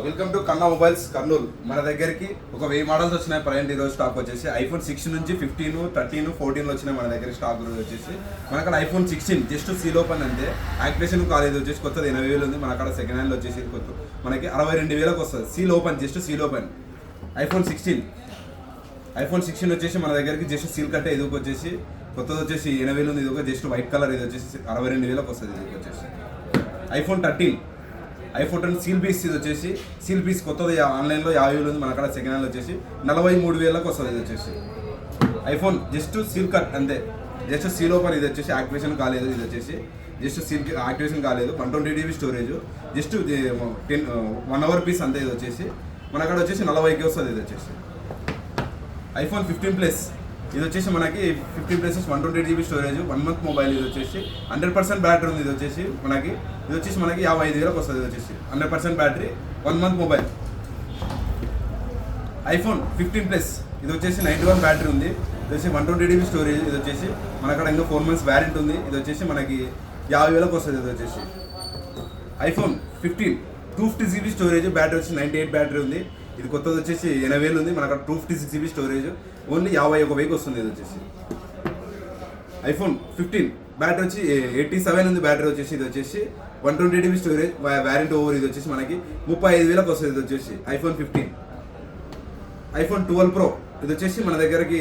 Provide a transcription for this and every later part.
Welcome to కన్నా mobiles Kurnool. మన దగ్గరికి ఒక 1000 మోడల్స్ వచ్చినాయి. ప్రజెంట్ ఈరోజు స్టాక్ వచ్చేసి ఐఫోన్ 6 నుంచి 15, 13, 14 వచ్చినాయి మన దగ్గర స్టాక్ వచ్చేసి. మన అక్కడ ఐఫోన్ 16 జస్ట్ సీల్ ఓపెన్ అంతే, యాక్టివేషన్ కాలేదు. వచ్చేసి కొత్తది 80,000 ఉంది. మన అక్కడ సెకండ్ హ్యాండ్ వచ్చేసి కొత్త మనకి 62,000కి వస్తుంది. Seal open, just seal open iPhone 16 వచ్చేసి మన దగ్గరికి జస్ట్ సీల్ కట్టే. ఇది వచ్చేసి కొత్తది వచ్చేసి 80,000 ఉంది. ఇది ఒక జస్ట్ వైట్ కలర్. ఇది వచ్చేసి 62,000కి వస్తుంది. ఇది వచ్చేసి ఐఫోన్ 13 సీల్ పీస్. ఇది వచ్చేసి సీల్ పీస్ కొత్తది ఆన్లైన్లో 50,000 ఉంది. మన అక్కడ సెకండ్ హ్యాండ్ వచ్చేసి 43,000కి వస్తుంది. ఇది వచ్చేసి ఐఫోన్ జస్ట్ సీల్ కట్ అంతే, జస్ట్ సీల్ ఓపెన్. ఇది వచ్చేసి యాక్టివేషన్ కాలేదు. ఇది వచ్చేసి జస్ట్ సీల్ యాక్టివేషన్ కాలేదు. 120 GB స్టోరేజ్, జస్ట్ 1 hour పీస్ అంతే. ఇది వచ్చేసి మన అక్కడ వచ్చేసి 40కి వస్తుంది. ఇది వచ్చేసి ఐఫోన్ 15 ప్లస్. ఇది వచ్చేసి మనకి 15 plus 120 GB storage, 1 month mobile. ఇది వచ్చేసి 100% బ్యాటరీ ఉంది. ఇది వచ్చేసి మనకి 55,000కి వస్తుంది. ఇది వచ్చేసి 100% battery, 1 month mobile. IPhone 15 plus. ఇది వచ్చేసి 91 బ్యాటరీ ఉంది. ఇది వచ్చి 120 GB స్టోరేజ్. ఇది వచ్చేసి మన అక్కడ ఇంకా 4 months వ్యారంటీ ఉంది. ఇది వచ్చేసి మనకి 50,000కి వస్తుంది. ఇది వచ్చేసి ఐఫోన్ 15 250 GB స్టోరేజ్, బ్యాటరీ వచ్చి 98 బ్యాటరీ ఉంది. ఇది కొత్తది వచ్చేసి 80,000 ఉంది. మనకు 256 GB స్టోరేజ్, ఓన్లీ 51,000కి వస్తుంది. ఇది వచ్చేసి ఐఫోన్ 15 బ్యాటరీ వచ్చి 87 ఉంది. బ్యాటరీ వచ్చేసి ఇది వచ్చేసి 120 GB స్టోరేజ్, వ్యారంటీ ఓవర్. ఇది వచ్చేసి మనకి 35,000కి వస్తుంది. ఇది వచ్చేసి ఐఫోన్ 15. IPhone 12 Pro. ఇది వచ్చేసి మన దగ్గరకి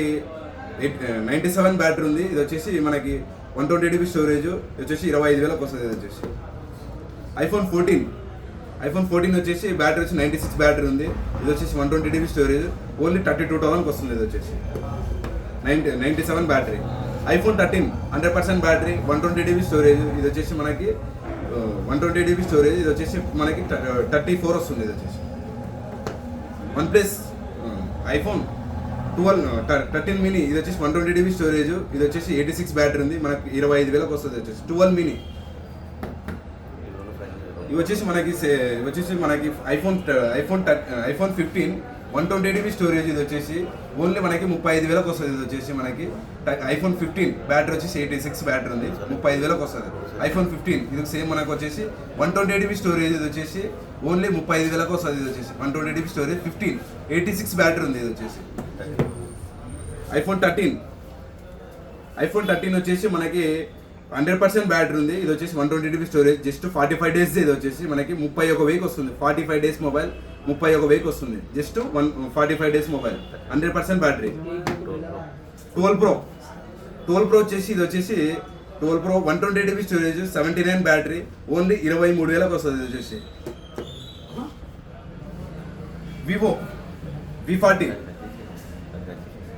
97 బ్యాటరీ ఉంది. ఇది వచ్చేసి మనకి 120 GB స్టోరేజ్, ఇది వచ్చేసి 25,000కి వస్తుంది. ఇది వచ్చేసి ఐఫోన్ 14 వచ్చేసి బ్యాటరీ వచ్చి 96 బ్యాటరీ ఉంది. ఇది వచ్చేసి 120 GB స్టోరేజ్, ఓన్లీ 32,000కి వస్తుంది. ఇది వచ్చేసి 97 battery. IPhone 13 100% battery, 120 GB storage. ఇది వచ్చేసి మనకి 120 GB స్టోరేజ్, ఇది వచ్చేసి మనకి 34 వస్తుంది. ఇది వచ్చేసి OnePlus ఐఫోన్ 13 మినీ. ఇది వచ్చేసి 120 GB స్టోరేజ్, ఇది వచ్చేసి 86 బ్యాటరీ ఉంది. మనకి 25,000కి వస్తుంది. వచ్చేసి 12 మినీ. ఇవి వచ్చేసి మనకి ఐఫోన్ 15 120 GB స్టోరేజ్. ఇది వచ్చేసి ఓన్లీ మనకి 35,000కి వస్తుంది. ఇది వచ్చేసి మనకి ఐఫోన్ 15 బ్యాటరీ వచ్చేసి 86 బ్యాటరీ ఉంది, 35,000కి వస్తుంది. ఐఫోన్ 15 ఇది సేమ్ మనకు వచ్చేసి 120 GB స్టోరేజ్. ఇది వచ్చేసి ఓన్లీ 35,000కి వస్తుంది. ఇది వచ్చేసి 120 GB స్టోరేజ్, 15 86 బ్యాటరీ ఉంది. ఇది వచ్చేసి ఐఫోన్ 13 వచ్చేసి మనకి 100% బ్యాటరీ ఉంది. ఇది వచ్చేసి 120 GB స్టోరేజ్, జస్ట్ 45 days. ఇది వచ్చేసి మనకి 31,000కి వస్తుంది. 45 days మొబైల్ 31,000కి వస్తుంది. Just 45 days mobile, 100% battery. 12 Pro వచ్చేసి ఇది వచ్చేసి 12 Pro 120 GB storage, 79 battery, only 23,000కి వస్తుంది. ఇది వచ్చేసి వివో V40